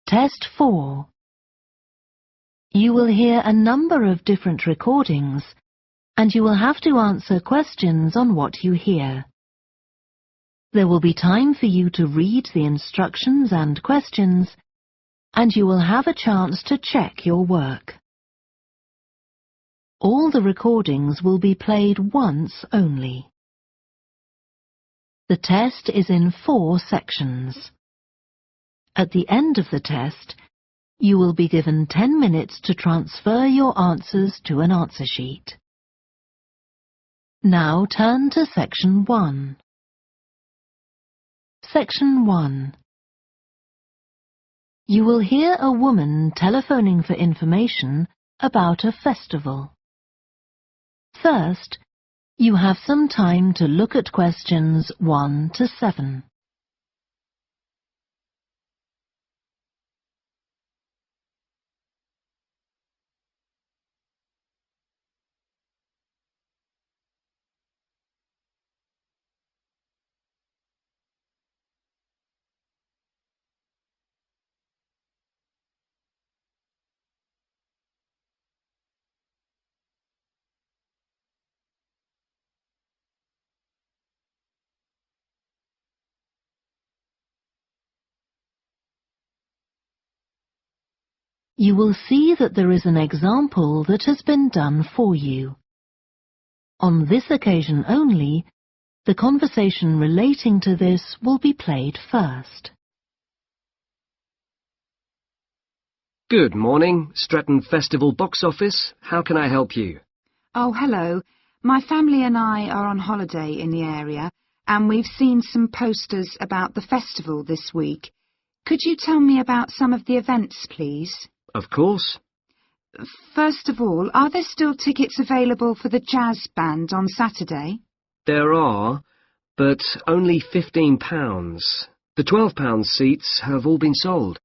Test 4. You will hear a number of different recordings, and you will have to answer questions on what you hear. There will be time for you to read the instructions and questions, and you will have a chance to check your work. All the recordings will be played once only. The test is in 4 sections. At the end of the test, you will be given 10 minutes to transfer your answers to an answer sheet. Now turn to Section 1. Section 1. You will hear a woman telephoning for information about a festival. First, you have some time to look at questions 1 to 7. You will see that there is an example that has been done for you. On this occasion only, the conversation relating to this will be played first. Good morning, Stretton Festival box office. How can I help you? Oh, hello. My family and I are on holiday in the area, and we've seen some posters about the festival this week. Could you tell me about some of the events, please? Of course. First of all, are there still tickets available for the jazz band on Saturday? There are, but only £15. The £12 seats have all been sold.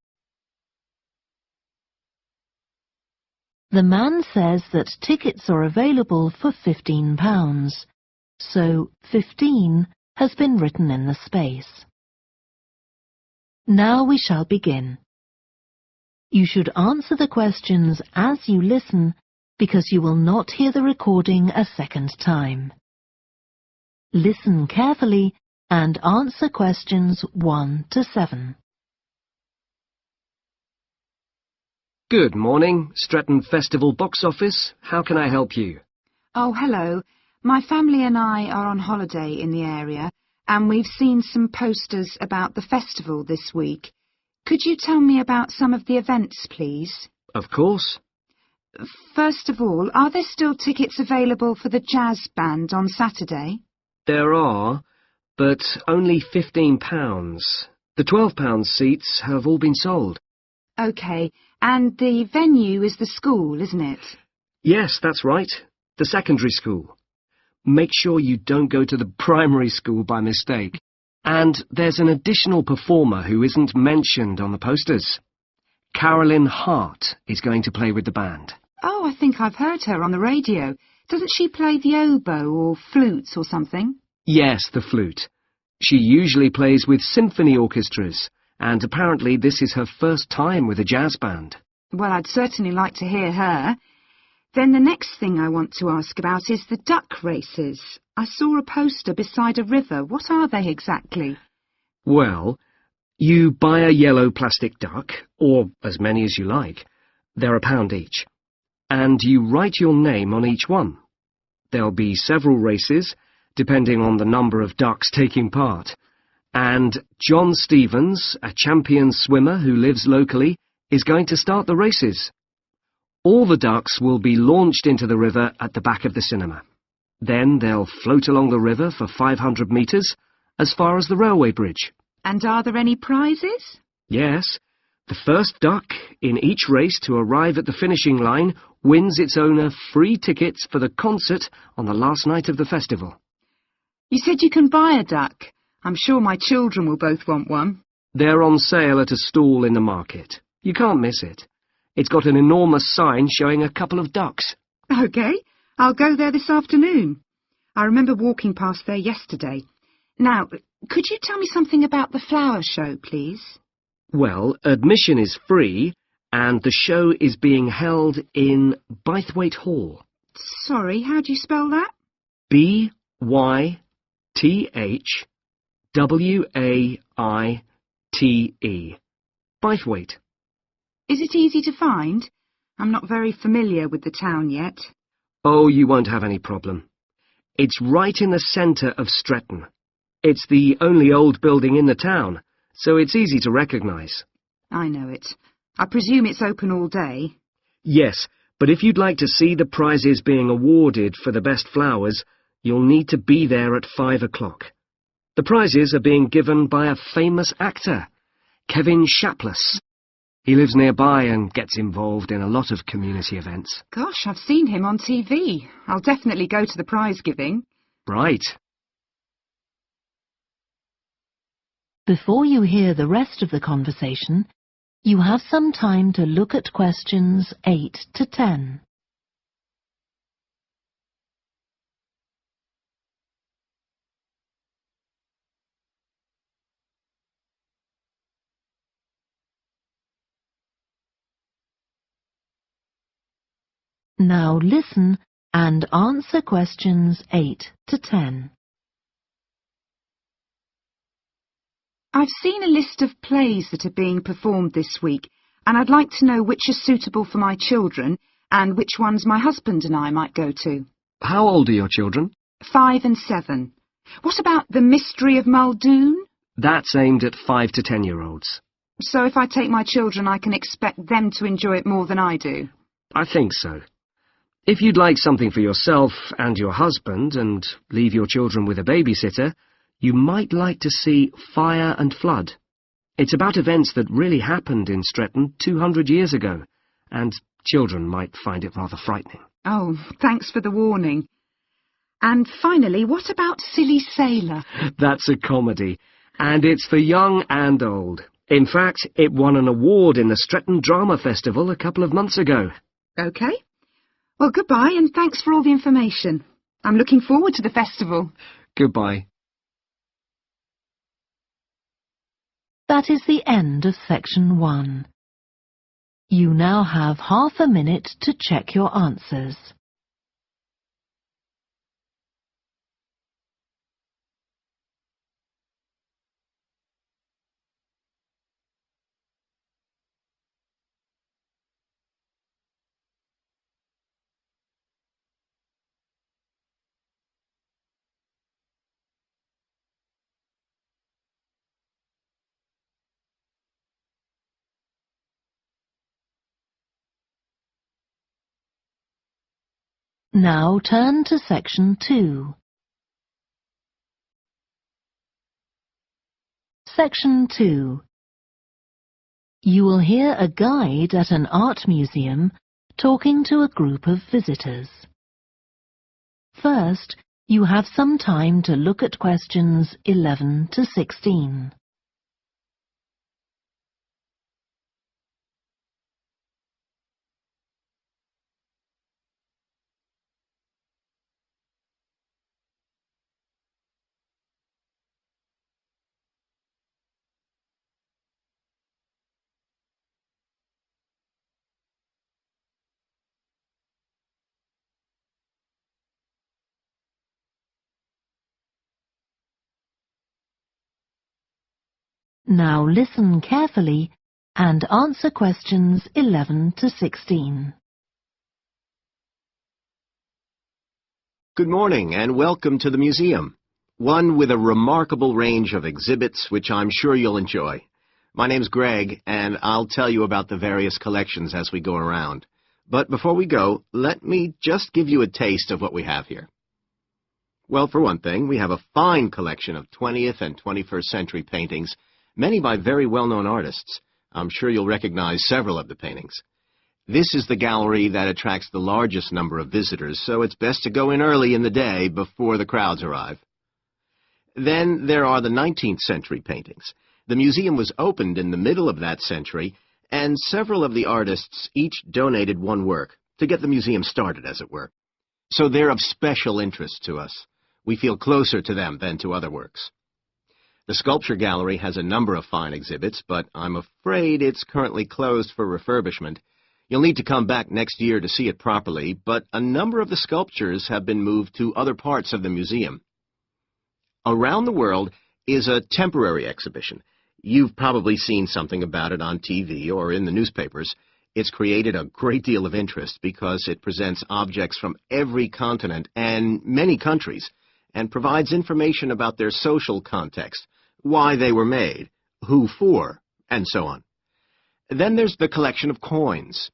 The man says that tickets are available for £15, so 15 has been written in the space. Now we shall begin. You should answer the questions as you listen, because you will not hear the recording a second time. Listen carefully and answer questions 1 to 7. Good morning, Stretton Festival box office. How can I help you? Oh, hello. My family and I are on holiday in the area, and we've seen some posters about the festival this week. Could you tell me about some of the events, please? Of course. First of all, are there still tickets available for the jazz band on Saturday? There are, but only £15. The £12 seats have all been sold. OK, and the venue is the school, isn't it? Yes, that's right. The secondary school. Make sure you don't go to the primary school by mistake. And there's an additional performer who isn't mentioned on the posters. Carolyn Hart is going to play with the band. Oh, I think I've heard her on the radio. Doesn't she play the oboe or flutes or something? Yes, the flute. She usually plays with symphony orchestras, and apparently this is her first time with a jazz band. Well, I'd certainly like to hear her. Then the next thing I want to ask about is the duck races. I saw a poster beside a river. What are they exactly? Well, you buy a yellow plastic duck, or as many as you like. They're £1 each. And you write your name on each one. There'll be several races, depending on the number of ducks taking part. And John Stevens, a champion swimmer who lives locally, is going to start the races. All the ducks will be launched into the river at the back of the cinema. Then they'll float along the river for 500 metres, as far as the railway bridge. And are there any prizes? Yes. The first duck in each race to arrive at the finishing line wins its owner free tickets for the concert on the last night of the festival. You said you can buy a duck. I'm sure my children will both want one. They're on sale at a stall in the market. You can't miss it. It's got an enormous sign showing a couple of ducks. OK, I'll go there this afternoon. I remember walking past there yesterday. Now, could you tell me something about the flower show, please? Well, admission is free, and the show is being held in Bythwaite Hall. Sorry, how do you spell that? Bythwaite. Bythwaite. Is it easy to find? I'm not very familiar with the town yet. Oh, you won't have any problem. It's right in the centre of Stretton. It's the only old building in the town, so it's easy to recognise. I know it. I presume it's open all day. Yes, but if you'd like to see the prizes being awarded for the best flowers, you'll need to be there at 5 o'clock. The prizes are being given by a famous actor, Kevin Shapless. He lives nearby and gets involved in a lot of community events. Gosh, I've seen him on TV. I'll definitely go to the prize giving. Right. Before you hear the rest of the conversation, you have some time to look at questions 8 to 10. Now listen and answer questions 8 to 10. I've seen a list of plays that are being performed this week, and I'd like to know which are suitable for my children and which ones my husband and I might go to. How old are your children? 5 and 7. What about The Mystery of Muldoon? That's aimed at 5 to 10-year-olds. So if I take my children, I can expect them to enjoy it more than I do? I think so. If you'd like something for yourself and your husband and leave your children with a babysitter, you might like to see Fire and Flood. It's about events that really happened in Stretton 200 years ago, and children might find it rather frightening. Oh, thanks for the warning. And finally, what about Silly Sailor? That's a comedy, and it's for young and old. In fact, it won an award in the Stretton Drama Festival a couple of months ago. OK. Well, goodbye, and thanks for all the information. I'm looking forward to the festival. Goodbye. That is the end of section 1. You now have half a minute to check your answers. Now turn to section 2. Section 2. You will hear a guide at an art museum talking to a group of visitors. First, you have some time to look at questions 11 to 16. Now listen carefully and answer questions 11 to 16. Good morning and welcome to the museum, one with a remarkable range of exhibits which I'm sure you'll enjoy. My name's Greg and I'll tell you about the various collections as we go around. But before we go, let me just give you a taste of what we have here. Well, for one thing, we have a fine collection of 20th and 21st century paintings, many by very well-known artists. I'm sure you'll recognize several of the paintings. This is the gallery that attracts the largest number of visitors, so it's best to go in early in the day before the crowds arrive. Then there are the 19th century paintings. The museum was opened in the middle of that century, and several of the artists each donated one work to get the museum started, as it were. So they're of special interest to us. We feel closer to them than to other works. The sculpture gallery has a number of fine exhibits, but I'm afraid it's currently closed for refurbishment. You'll need to come back next year to see it properly, but a number of the sculptures have been moved to other parts of the museum. Around the World is a temporary exhibition. You've probably seen something about it on TV or in the newspapers. It's created a great deal of interest because it presents objects from every continent and many countries and provides information about their social context, why they were made, who for, and so on. Then there's the collection of coins.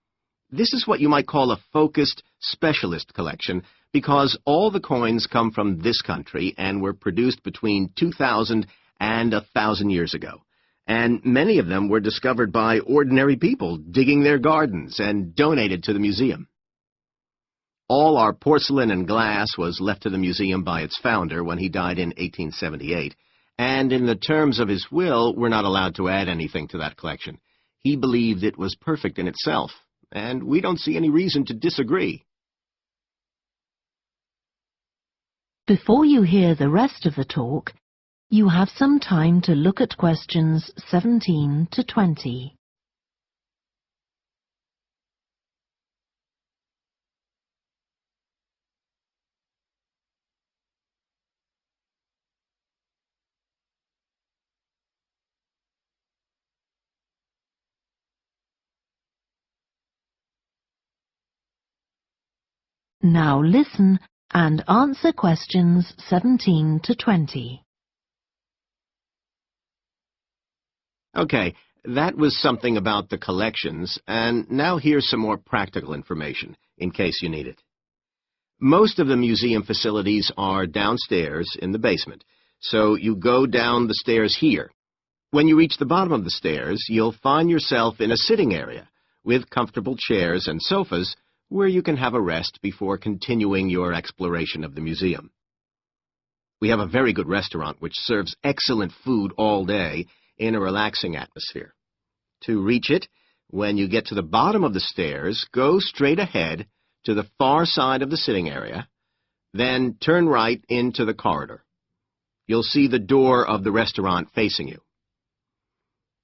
This is what you might call a focused specialist collection because all the coins come from this country and were produced between 2,000 and 1,000 years ago. And many of them were discovered by ordinary people digging their gardens and donated to the museum. All our porcelain and glass was left to the museum by its founder when he died in 1878, and in the terms of his will, we're not allowed to add anything to that collection. He believed it was perfect in itself, and we don't see any reason to disagree. Before you hear the rest of the talk, you have some time to look at questions 17 to 20. Now listen and answer questions 17 to 20. Okay, that was something about the collections, and now here's some more practical information, in case you need it. Most of the museum facilities are downstairs in the basement, so you go down the stairs here. When you reach the bottom of the stairs, you'll find yourself in a sitting area with comfortable chairs and sofas where you can have a rest before continuing your exploration of the museum. We have a very good restaurant which serves excellent food all day in a relaxing atmosphere. To reach it, when you get to the bottom of the stairs, go straight ahead to the far side of the sitting area, then turn right into the corridor. You'll see the door of the restaurant facing you.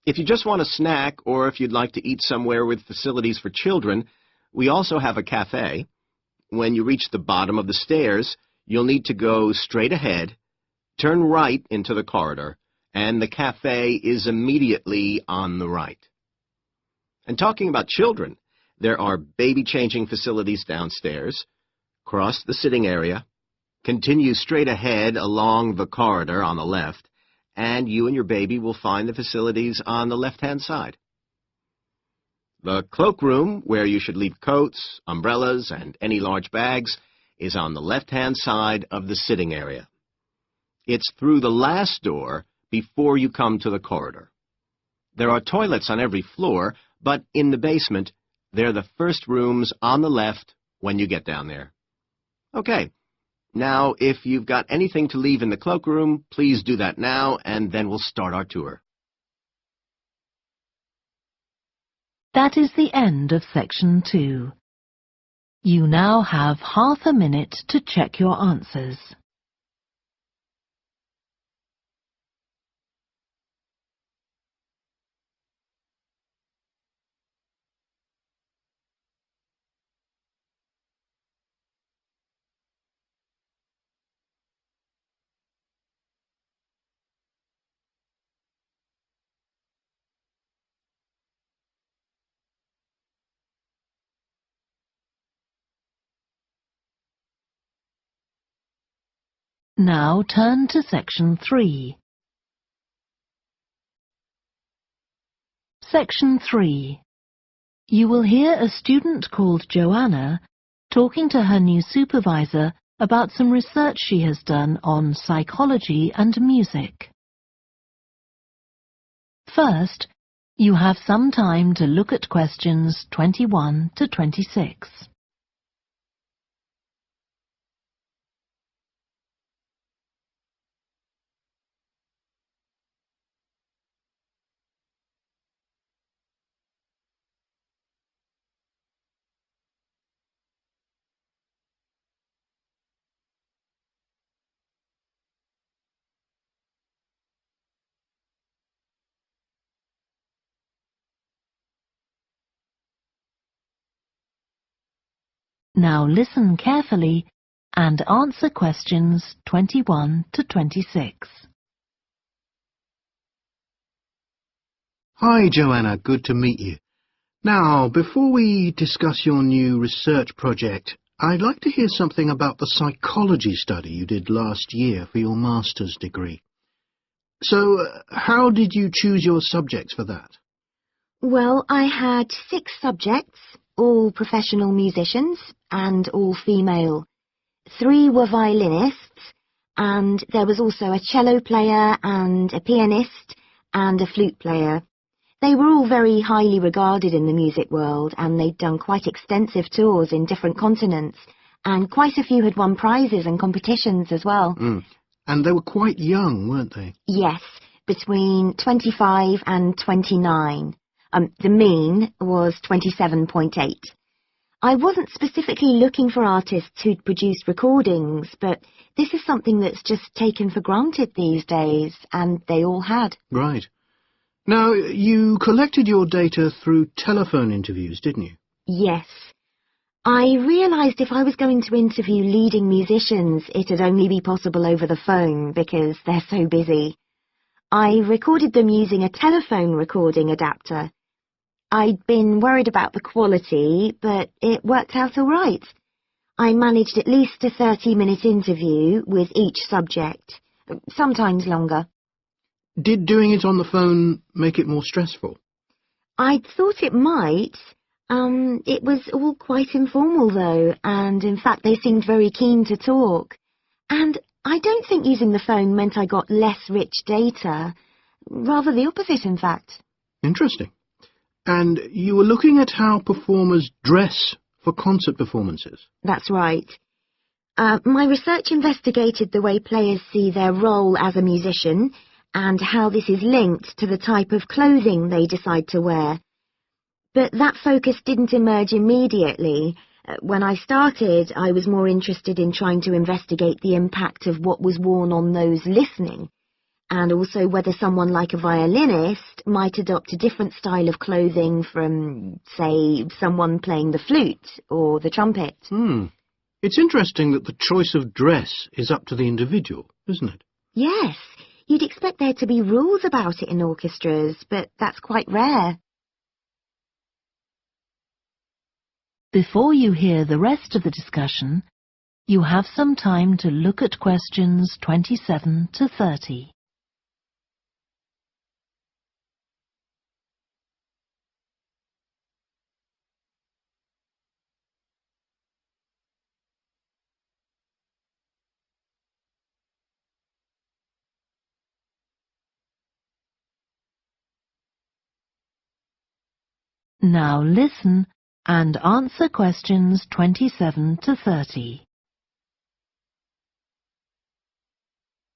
If you just want a snack or if you'd like to eat somewhere with facilities for children, we also have a cafe. When you reach the bottom of the stairs, you'll need to go straight ahead, turn right into the corridor, and the cafe is immediately on the right. And talking about children, there are baby-changing facilities downstairs. Cross the sitting area, continue straight ahead along the corridor on the left, and you and your baby will find the facilities on the left-hand side. The cloakroom, where you should leave coats, umbrellas, and any large bags, is on the left-hand side of the sitting area. It's through the last door before you come to the corridor. There are toilets on every floor, but in the basement, they're the first rooms on the left when you get down there. Okay, now if you've got anything to leave in the cloakroom, please do that now, and then we'll start our tour. That is the end of section 2. You now have half a minute to check your answers. Now turn to section 3. Section 3. You will hear a student called Joanna talking to her new supervisor about some research she has done on psychology and music. First, you have some time to look at questions 21 to 26. Now listen carefully and answer questions 21 to 26. Hi, Joanna. Good to meet you. Now, before we discuss your new research project, I'd like to hear something about the psychology study you did last year for your master's degree. So, how did you choose your subjects for that? Well, I had 6 subjects, all professional musicians and all female. 3 were violinists, and there was also a cello player and a pianist and a flute player. They were all very highly regarded in the music world, and they'd done quite extensive tours in different continents, and quite a few had won prizes and competitions as well. And they were quite young, weren't they? Yes, between 25 and 29. The mean was 27.8. I wasn't specifically looking for artists who'd produced recordings, but this is something that's just taken for granted these days, and they all had. Right. Now, you collected your data through telephone interviews, didn't you? Yes. I realised if I was going to interview leading musicians, it'd only be possible over the phone because they're so busy. I recorded them using a telephone recording adapter. I'd been worried about the quality, but it worked out all right. I managed at least a 30-minute interview with each subject, sometimes longer. Did doing it on the phone make it more stressful? I'd thought it might. It was all quite informal, though, and in fact they seemed very keen to talk. And I don't think using the phone meant I got less rich data. Rather the opposite, in fact. Interesting. And you were looking at how performers dress for concert performances? That's right. My research investigated the way players see their role as a musician, and how this is linked to the type of clothing they decide to wear. But that focus didn't emerge immediately. When I started, I was more interested in trying to investigate the impact of what was worn on those listening, and also whether someone like a violinist might adopt a different style of clothing from, say, someone playing the flute or the trumpet. It's interesting that the choice of dress is up to the individual, isn't it? Yes. You'd expect there to be rules about it in orchestras, but that's quite rare. Before you hear the rest of the discussion, you have some time to look at questions 27 to 30. Now listen and answer questions 27 to 30.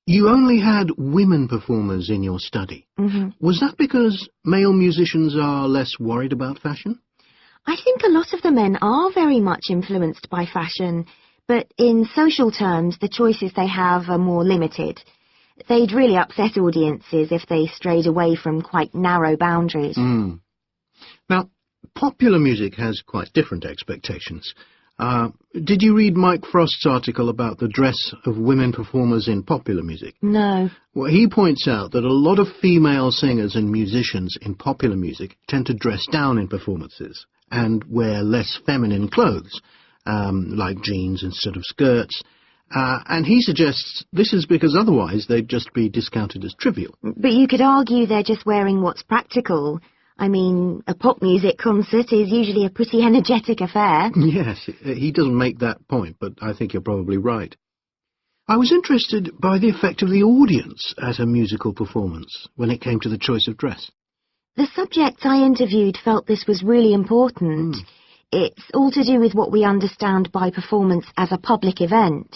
You only had women performers in your study. Was that because male musicians are less worried about fashion? I think a lot of the men are very much influenced by fashion, but in social terms the choices they have are more limited. They'd really upset audiences if they strayed away from quite narrow boundaries. Now, popular music has quite different expectations. Did you read Mike Frost's article about the dress of women performers in popular music? No. Well, he points out that a lot of female singers and musicians in popular music tend to dress down in performances and wear less feminine clothes, like jeans instead of skirts. And he suggests this is because otherwise they'd just be discounted as trivial. But you could argue they're just wearing what's practical. I mean, a pop music concert is usually a pretty energetic affair. Yes, he doesn't make that point, but I think you're probably right. I was interested by the effect of the audience at a musical performance when it came to the choice of dress. The subjects I interviewed felt this was really important. It's all to do with what we understand by performance as a public event.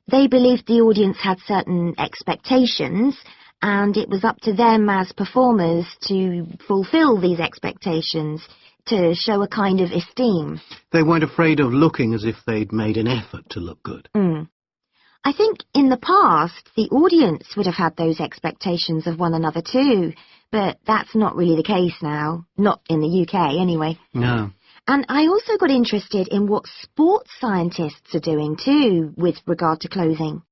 They believed the audience had certain expectations, and it was up to them as performers to fulfill these expectations, to show a kind of esteem. They weren't afraid of looking as if they'd made an effort to look good. I think in the past the audience would have had those expectations of one another too, but that's not really the case now. Not in the UK, anyway. No. And I also got interested in what sports scientists are doing too with regard to clothing.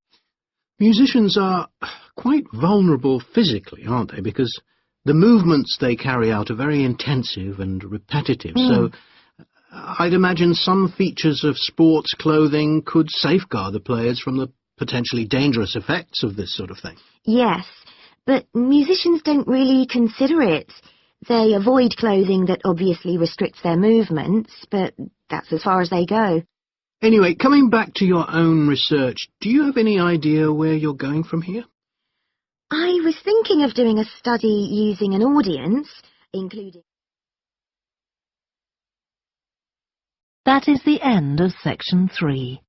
Musicians are quite vulnerable physically, aren't they? Because the movements they carry out are very intensive and repetitive. So I'd imagine some features of sports clothing could safeguard the players from the potentially dangerous effects of this sort of thing. Yes, but musicians don't really consider it. They avoid clothing that obviously restricts their movements, but that's as far as they go. Anyway, coming back to your own research, do you have any idea where you're going from here? I was thinking of doing a study using an audience, including... That is the end of section 3.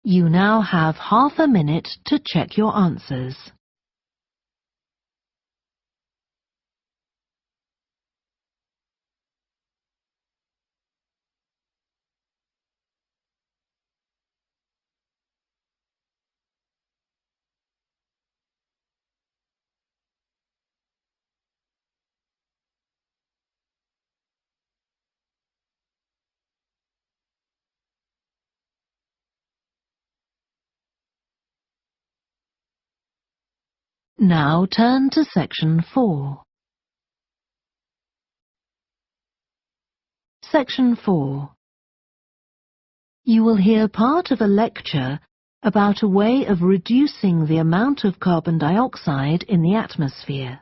You now have half a minute to check your answers. Now turn to section 4. Section 4. You will hear part of a lecture about a way of reducing the amount of carbon dioxide in the atmosphere.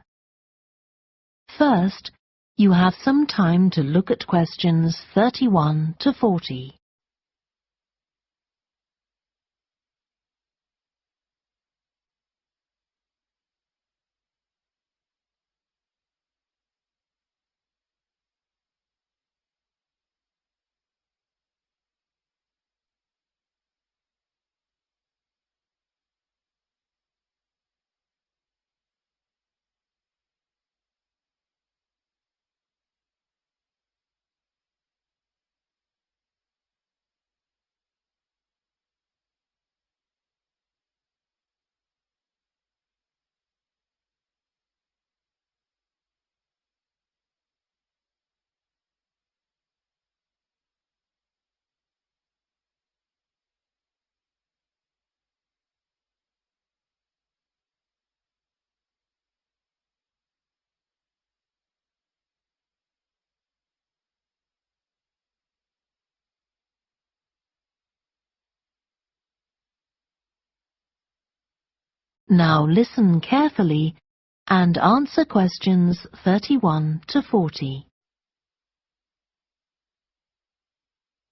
First, you have some time to look at questions 31 to 40. Now listen carefully and answer questions 31 to 40.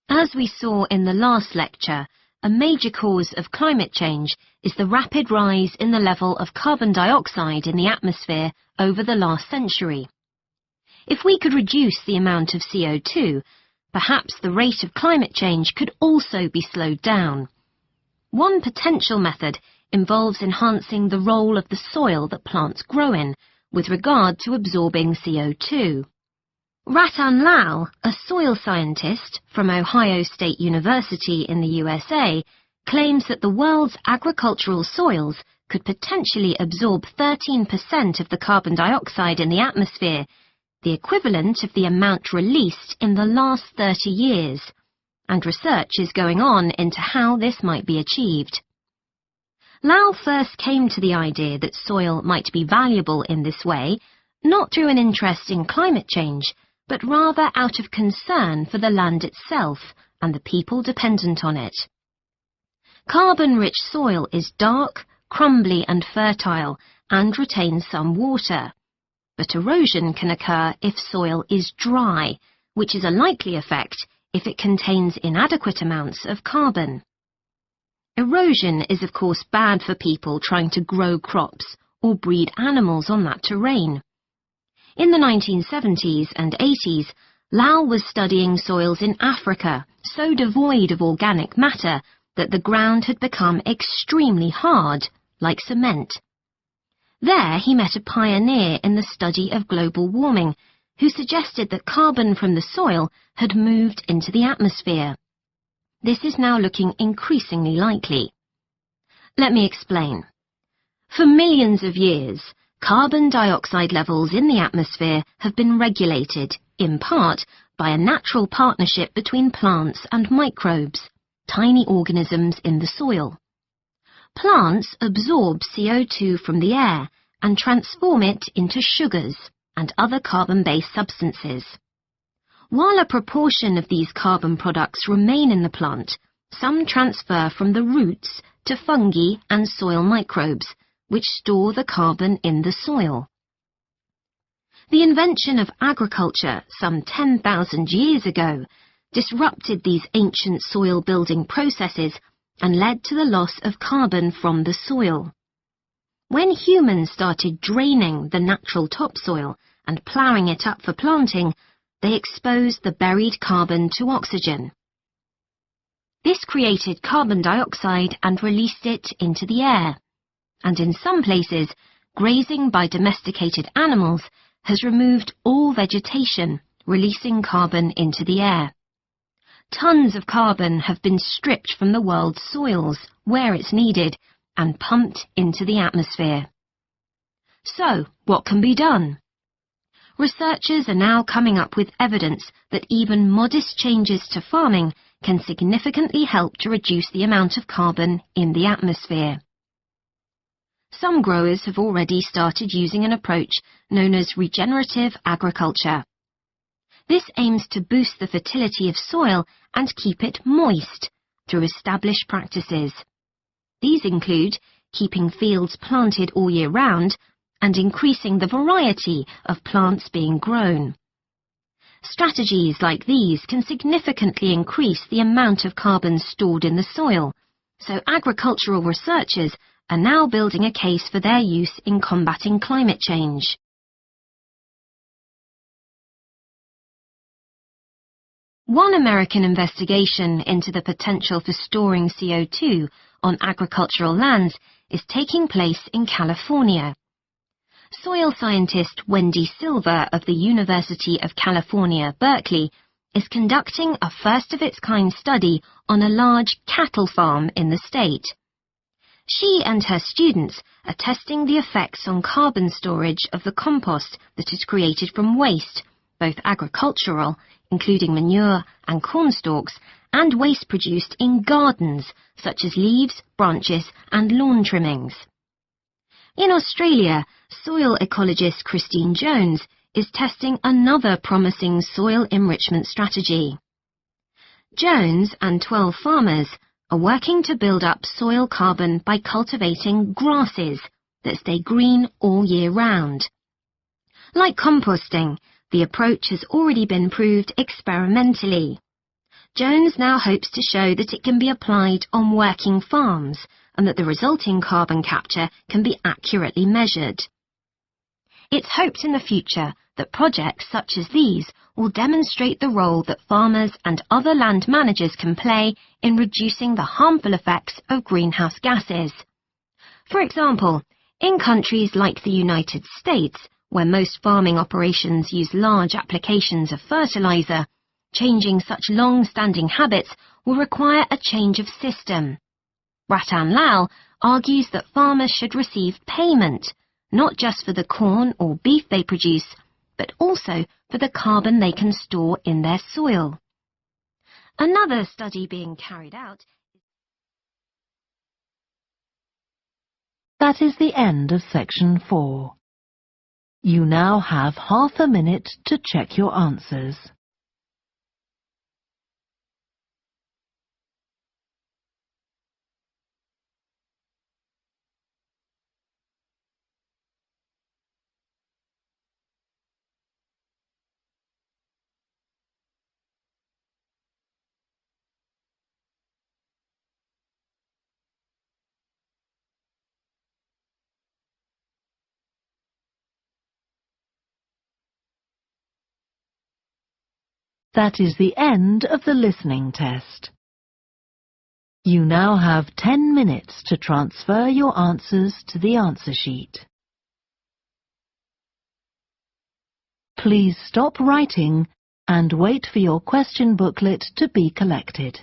As we saw in the last lecture, a major cause of climate change is the rapid rise in the level of carbon dioxide in the atmosphere over the last century. If we could reduce the amount of CO2, perhaps the rate of climate change could also be slowed down. One potential method involves enhancing the role of the soil that plants grow in with regard to absorbing CO2. Ratan Lal, a soil scientist from Ohio State University in the USA, claims that the world's agricultural soils could potentially absorb 13% of the carbon dioxide in the atmosphere, the equivalent of the amount released in the last 30 years, and research is going on into how this might be achieved. Lal first came to the idea that soil might be valuable in this way, not through an interest in climate change, but rather out of concern for the land itself and the people dependent on it. Carbon-rich soil is dark, crumbly and fertile, and retains some water. But erosion can occur if soil is dry, which is a likely effect if it contains inadequate amounts of carbon. Erosion is of course bad for people trying to grow crops or breed animals on that terrain. In the 1970s and 80s, Lal was studying soils in Africa so devoid of organic matter that the ground had become extremely hard, like cement. There he met a pioneer in the study of global warming, who suggested that carbon from the soil had moved into the atmosphere. This is now looking increasingly likely. Let me explain. For millions of years, carbon dioxide levels in the atmosphere have been regulated, in part, by a natural partnership between plants and microbes, tiny organisms in the soil. Plants absorb CO2 from the air and transform it into sugars and other carbon-based substances. While a proportion of these carbon products remain in the plant, some transfer from the roots to fungi and soil microbes, which store the carbon in the soil. The invention of agriculture some 10,000 years ago disrupted these ancient soil-building processes and led to the loss of carbon from the soil. When humans started draining the natural topsoil and ploughing it up for planting, they exposed the buried carbon to oxygen. This created carbon dioxide and released it into the air, and in some places, grazing by domesticated animals has removed all vegetation, releasing carbon into the air. Tons of carbon have been stripped from the world's soils, where it's needed, and pumped into the atmosphere. So, what can be done? Researchers are now coming up with evidence that even modest changes to farming can significantly help to reduce the amount of carbon in the atmosphere. Some growers have already started using an approach known as regenerative agriculture. This aims to boost the fertility of soil and keep it moist through established practices. These include keeping fields planted all year round and increasing the variety of plants being grown. Strategies like these can significantly increase the amount of carbon stored in the soil, so agricultural researchers are now building a case for their use in combating climate change. One American investigation into the potential for storing CO2 on agricultural lands is taking place in California. Soil scientist Wendy Silver of the University of California, Berkeley, is conducting a first-of-its-kind study on a large cattle farm in the state. She and her students are testing the effects on carbon storage of the compost that is created from waste, both agricultural, including manure and corn stalks, and waste produced in gardens, such as leaves, branches and lawn trimmings. In Australia, soil ecologist Christine Jones is testing another promising soil enrichment strategy. Jones and 12 farmers are working to build up soil carbon by cultivating grasses that stay green all year round. Like composting, the approach has already been proved experimentally. Jones now hopes to show that it can be applied on working farms and that the resulting carbon capture can be accurately measured. It's hoped in the future that projects such as these will demonstrate the role that farmers and other land managers can play in reducing the harmful effects of greenhouse gases. For example, in countries like the United States, where most farming operations use large applications of fertilizer, changing such long-standing habits will require a change of system. Ratan Lal argues that farmers should receive payment, not just for the corn or beef they produce, but also for the carbon they can store in their soil. Another study being carried out. That is the end of section 4. You now have half a minute to check your answers. That is the end of the listening test. You now have 10 minutes to transfer your answers to the answer sheet. Please stop writing and wait for your question booklet to be collected.